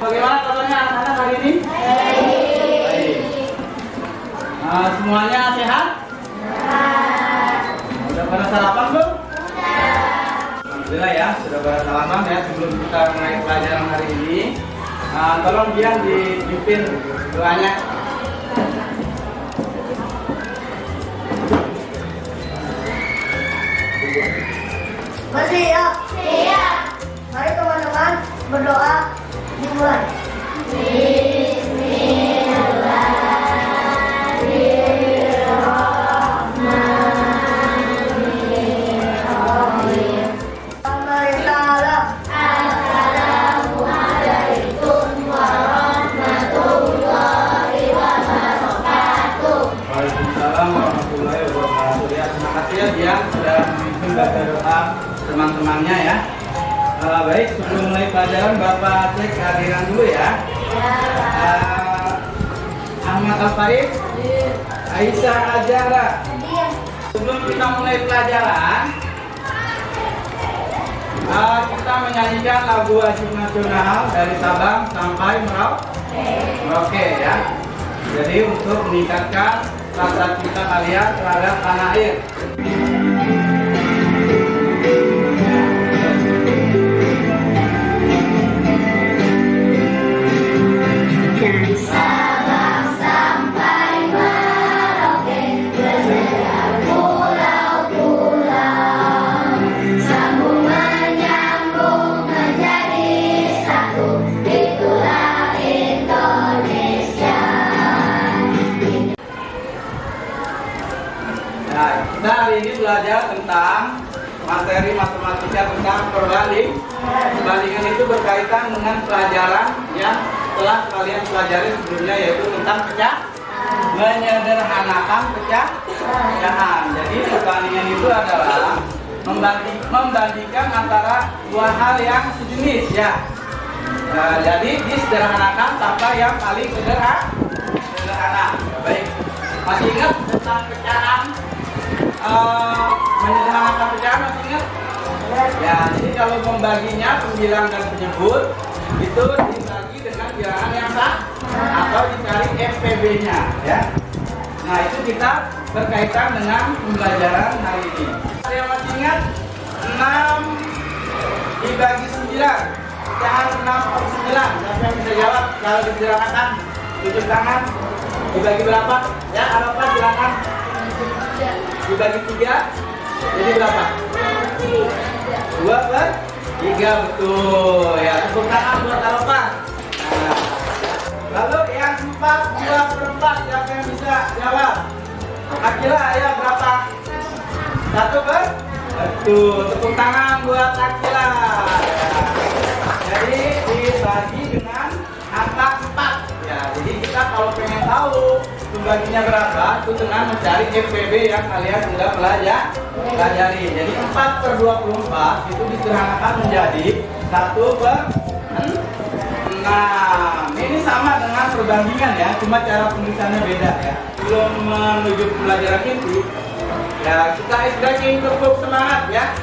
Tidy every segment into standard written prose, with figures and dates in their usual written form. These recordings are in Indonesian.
Bagaimana kabarnya anak-anak hari ini? Baik. Semuanya sehat? Sudah pada sarapan belum? Alhamdulillah ya, sudah pada sarapan ya. Sebelum kita mulai pelajaran hari ini, tolong Dian dipimpin doanya. Siap. Siap. Mari teman-teman berdoa dimulai. Bismillahirrahmanirrahim. Assalamualaikum warahmatullahi wabarakatuh. Waalaikumsalam warahmatullahi wabarakatuh. Ya, terima kasih ya Dian sudah memimpin baca doa teman-temannya ya. Baik, sebelum mulai pelajaran Bapak cek kehadiran dulu ya. Ahmad Al-Farid, Aisyah Azhara. Sebelum kita mulai pelajaran, kita menyanyikan lagu wajib nasional dari Sabang sampai Merauke ya. Jadi untuk meningkatkan rasa cinta kalian terhadap tanah air. Dari Sabang sampai Merauke, berjalan pulau-pulau, sambung menyambung menjadi satu, itulah Indonesia. Nah, kita hari ini belajar tentang materi matematika tentang perbanding. Perbandingan itu berkaitan dengan pelajaran yang telah kalian pelajari sebelumnya, yaitu tentang menyederhanakan pecahan. Jadi perbandingan itu adalah membandingkan antara dua hal yang sejenis ya. Jadi disederhanakan sampai yang paling sederhana. Baik, masih ingat tentang pecahan? Menyederhanakan pecahan masih ingat? Ya, jadi kalau membaginya pembilang dan penyebut itu dibagi dengan bilangan yang sah atau dicari FPB-nya ya. Nah, itu kita berkaitan dengan pembelajaran hari ini. Ada yang masih ingat? 6 dibagi 9. Pecahan 6/9. Siapa yang bisa jawab? Kalau disederhanakan, tunjuk tangan. Dibagi berapa? Ya, Arafah silakan. Dibagi 3. Jadi berapa? 2/3, betul ya. Tepuk tangan buat Arafah. Nah, lalu yang 4 2/4, siapa yang bisa jawab? Akila ya, berapa? 1/4. Betul, tepuk tangan buat Akila. Jadi dibagi dengan angka 4 ya. Jadi kita kalau pengen tahu pembaginya berapa, itu dengan mencari FPB yang kalian sudah pelajari. Jadi 4/24 itu disederhanakan menjadi 1/6. Ini sama dengan perbandingan ya, cuma cara penulisannya beda ya. Belum menuju pelajaran inti ya, kita stretching, tepuk semangat ya.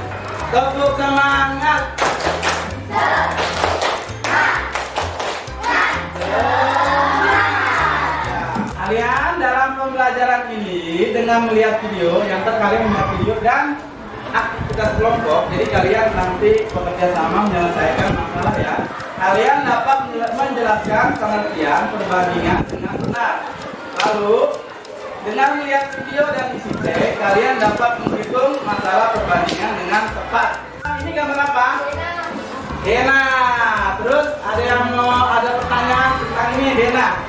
Tepuk semangat. Kalian dalam pembelajaran ini dengan melihat video, yang kalian melihat video dan aktivitas kelompok, jadi kalian nanti bekerja sama menyelesaikan masalah ya. Kalian dapat menjelaskan pengertian perbandingan dengan benar. Lalu dengan melihat video dan isi teks, kalian dapat menghitung masalah perbandingan dengan tepat. Ini gambar apa? Dena. Terus ada yang mau ada pertanyaan tentang ini Dena?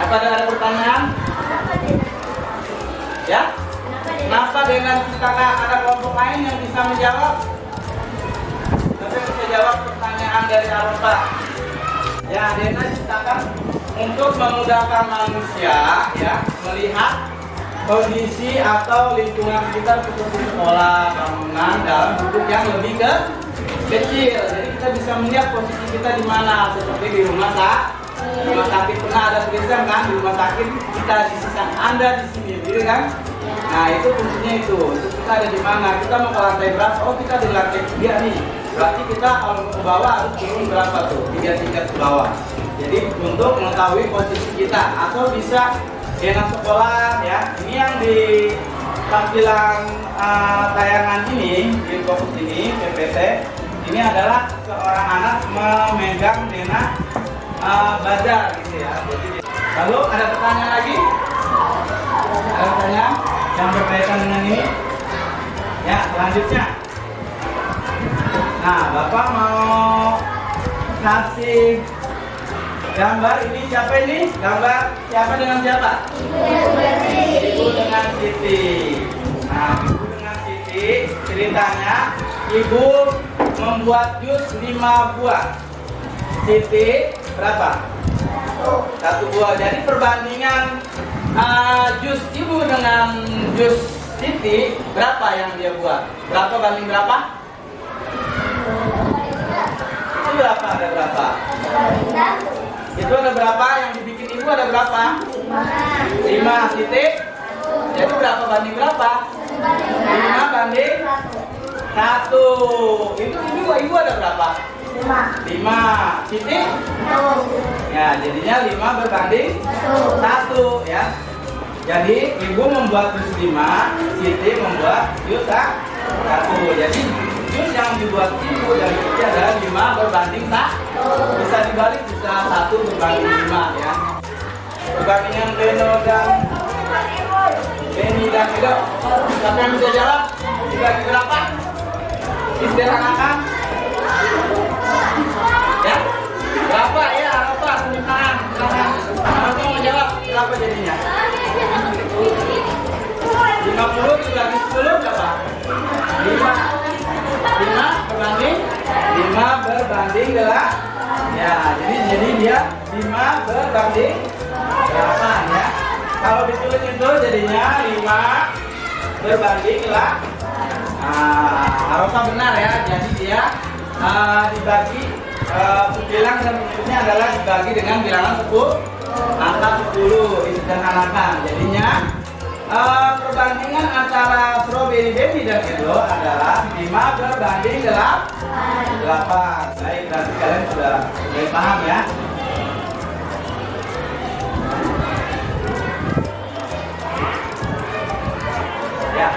Apa ada pertanyaan? Ya? Kenapa Dena ciptakan? Ada kelompok lain yang bisa menjawab? Siapa yang bisa jawab pertanyaan dari Arafah? Ya, Dena ciptakan untuk memudahkan manusia ya melihat kondisi atau lingkungan sekitar seperti sekolah, bangunan dalam bentuk yang lebih kecil. Jadi kita bisa melihat posisi kita di mana, seperti di rumah sakit pernah ada tulisan kan, di rumah sakit kita di sisi Anda di sini, gitu kan? Nah, itu fungsinya itu kita ada di mana, kita mau ke lantai berapa? Oh, kita di lantai 3 nih. berarti kita kalau ke bawah harus turun berapa tuh? 3 tingkat ke bawah. Jadi untuk mengetahui posisi kita, atau bisa dengan sekolah ya. Ini yang di tampilan tayangan ini, di fokus ini PPT, ini adalah seorang anak memegang denah badar gitu ya. Jadi, lalu ada pertanyaan lagi? Ada pertanyaan yang berkaitan dengan ini? Ya, selanjutnya. Nah, Bapak mau kasih gambar ini, siapa ini? Gambar siapa dengan siapa? Ibu dengan Siti. Nah, Ibu dengan Siti, ceritanya Ibu membuat jus 5 buah. Siti berapa? 1 buah. Jadi perbandingan jus Ibu dengan jus Siti, berapa yang dia buat? Berapa banding berapa? Itu berapa? Ada berapa? Itu ada berapa? Yang dibikin Ibu ada berapa? 5 Siti. Jadi berapa banding berapa? 5 banding 1. Itu Ibu ada berapa? 5 Siti. Ya, jadinya 5 berbanding 1 ya. Jadi Ibu membuat jus 5, Siti membuat jus 1. Jadi jus yang dibuat Ibu dan Siti adalah 5 berbanding 1. Bisa dibalik, bisa 1 berbanding 5 ya. Perbandingan Beno dan Beni dan Edo. Siapa yang bisa jawab? Dibagi berapa? Disederhanakan. Ya? Berapa ya? Apa? Silakan. Siapa mau jawab? Berapa jadinya? 50 dibagi 10 berapa? 5 berbanding 5 berbanding 8. Ya, jadi dia 5 berbanding 8 ya. Kalau ditulis itu jadinya 5 berbanding 8. Arafah benar ya. Jadi dia dibagi bilang dan bentuknya adalah dibagi dengan bilangan 10, angka 10 disederhanakan. Jadinya perbandingan antara strawberry baby dan Edo adalah 5 berbanding 8. Baik, berarti kalian sudah mulai paham ya. Ya.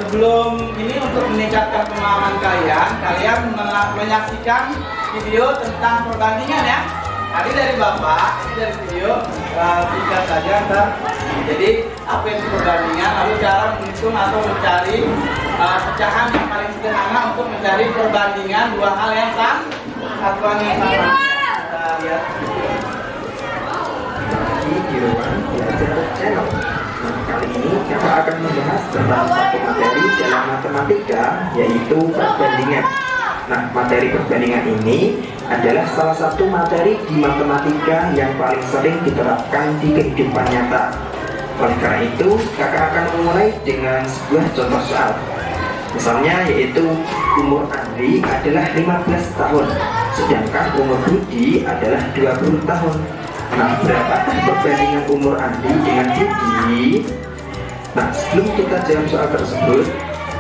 Sebelum ini, untuk meningkatkan pemahaman kalian menyaksikan video tentang perbandingan ya. Tadi dari Bapak, ini dari video singkat saja ntar. Jadi apa itu perbandingan, lalu cara menghitung atau mencari pecahan yang paling sederhana untuk mencari perbandingan dua hal yang sama, satuan yang sama. Kita lihat. Di ruang belajar channel. Nah, kali ini kita akan membahas tentang satu materi dalam matematika, yaitu perbandingan. Nah, materi perbandingan ini adalah salah satu materi di matematika yang paling sering diterapkan di kehidupan nyata. Oleh karena itu, kakak akan memulai dengan sebuah contoh soal. Misalnya, yaitu umur Andri adalah 15 tahun, sedangkan umur Budi adalah 20 tahun. Nah, berapakah perbandingan umur Andri dengan Budi? Nah, sebelum kita jawab soal tersebut,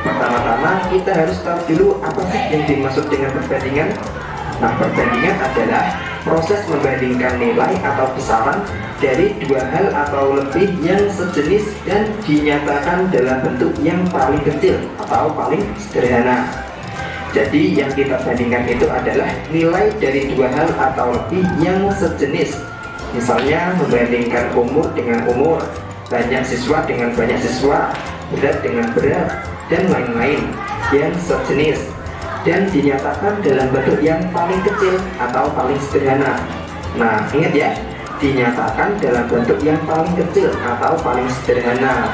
pertama-tama kita harus tahu dulu apa sih yang dimaksud dengan perbandingan. Nah, perbandingan adalah proses membandingkan nilai atau besaran dari dua hal atau lebih yang sejenis dan dinyatakan dalam bentuk yang paling kecil atau paling sederhana. Jadi yang kita bandingkan itu adalah nilai dari dua hal atau lebih yang sejenis. Misalnya membandingkan umur dengan umur, banyak siswa dengan banyak siswa, berat dengan berat, dan lain-lain yang sejenis, dan dinyatakan dalam bentuk yang paling kecil atau paling sederhana. Nah, ingat ya, dinyatakan dalam bentuk yang paling kecil atau paling sederhana.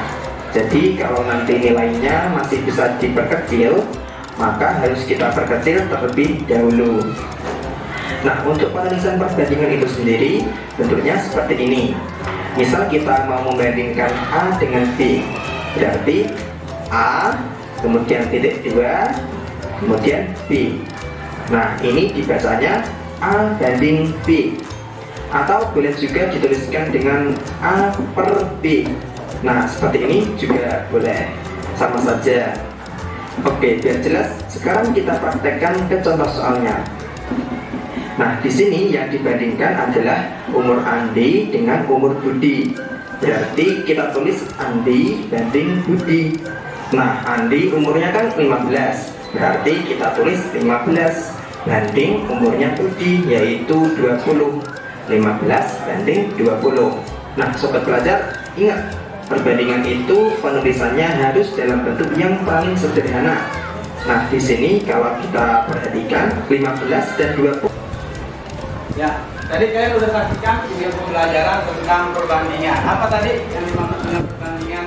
Jadi kalau nanti nilainya masih bisa diperkecil, maka harus kita perkecil terlebih dahulu. Nah, untuk penulisan perbandingan itu sendiri bentuknya seperti ini. Misal kita mau membandingkan A dengan B, berarti A, kemudian titik 2, kemudian B. Nah, ini dibacanya A banding B, atau boleh juga dituliskan dengan A per B. Nah, seperti ini juga boleh, sama saja. Oke, biar jelas, sekarang kita praktekkan ke contoh soalnya. Nah, di sini yang dibandingkan adalah umur Andi dengan umur Budi. Berarti kita tulis Andi banding Budi. Nah, Andi umurnya kan 15. Berarti kita tulis 15 banding umurnya Budi, yaitu 20. 15 banding 20. Nah, sobat pelajar, ingat, perbandingan itu penulisannya harus dalam bentuk yang paling sederhana. Nah, di sini kalau kita perhatikan 15 dan 20. Ya, tadi kalian sudah saksikan video pembelajaran tentang perbandingan. Apa tadi yang dimaksud dengan perbandingan?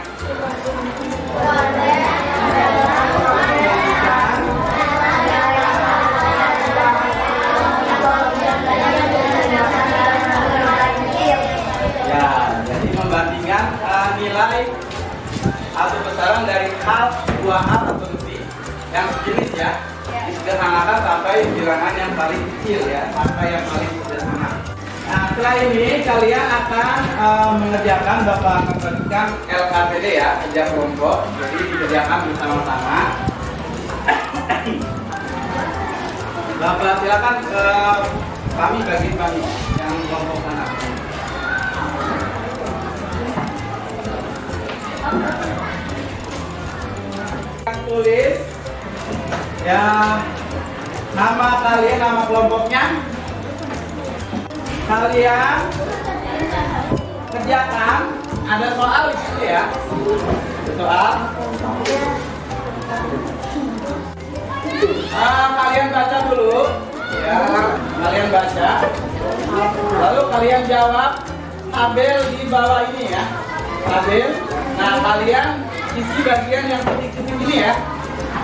Ya, jadi membandingkan nilai atau besaran dari hal, dua hal atau lebih yang sejenis ya, disederhanakan sampai bilangan yang paling kecil ya, sampai yang paling sederhana. Nah, setelah ini kalian akan mengerjakan, Bapak akan berikan LKPD ya, kerja kelompok. Jadi dikerjakan bersama-sama. Bapak silakan ke kami, bagi kami yang kelompok sana. Tulis ya nama kalian, nama kelompoknya. Kalian kerjakan, ada soal di situ ya. Soal. Kalian baca dulu ya, kalian baca. Lalu kalian jawab tabel di bawah ini ya. Tabel. Nah, kalian isi bagian yang titik-titik ini ya,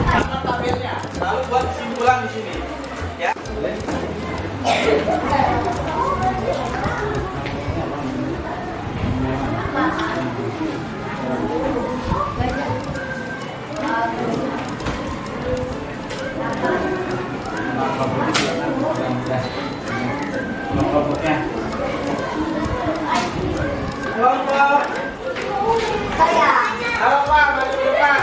karena tabelnya. Lalu buat kesimpulan di sini, ya. Kelompoknya. Kelompok. Halo Pak, baju depan.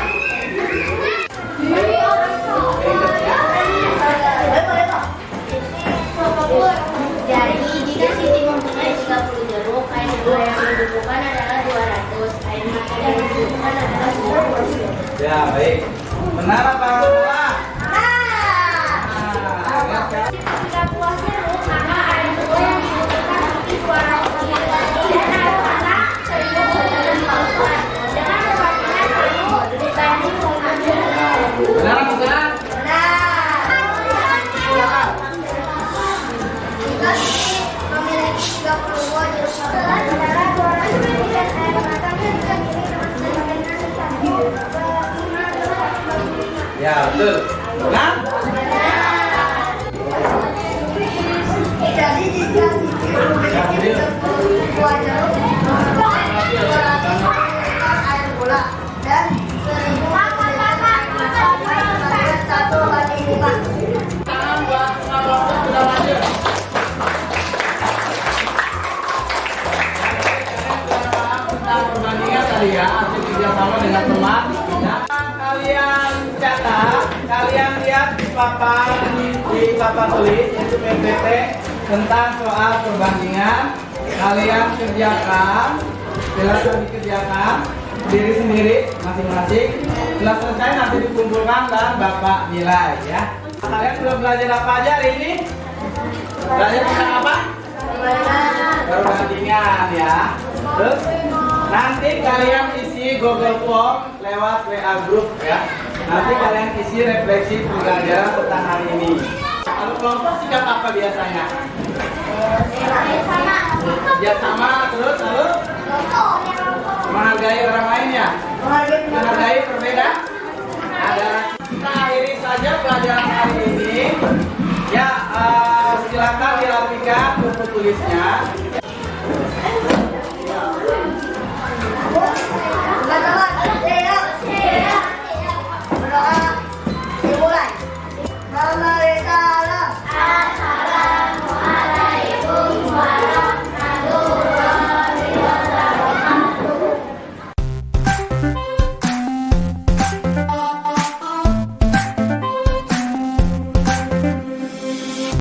Jadi jika Siti mempunyai 30 jeruk, kain dua yang dibutuhkan adalah 200, kain mata yang dibutuhkan adalah 10. Ya, baik. Benar apa salah? Jika puas jeruk, maka kain dua yang dibutuhkan seperti 200 jeruk. Dan ada kata 1050. Dengan perbandingan 10 dibanding 50. Benar apa salah? Memiliki 32 jeruk adalah 200 dan air matangnya dibanding dengan Ya, betul. Benar? jadi jika Siti memiliki 32 jeruk, air gula dan 1000 satu kali lipat. Tangan buat kelompok sudah lanjut. Tentang perbandingan tadi ya, hasil kerjasama dengan teman. Dan kalian catat, kalian lihat di papan tulis yaitu PPT tentang soal perbandingan. Kalian kerjakan, silakan dikerjakan diri sendiri masing-masing. Setelah selesai nanti dikumpulkan dan Bapak nilai ya. Kalian sudah belajar apa aja hari ini? Belajar tentang apa? Perbandingan ya. Terus nanti kalian isi Google Form lewat WA group ya. Nanti kalian isi refleksi pembelajaran tentang hari ini. Kalau kelompok sikap apa biasanya? Kerjasama, terus lalu menghargai orang lain ya. Menghargai perbedaan. Ada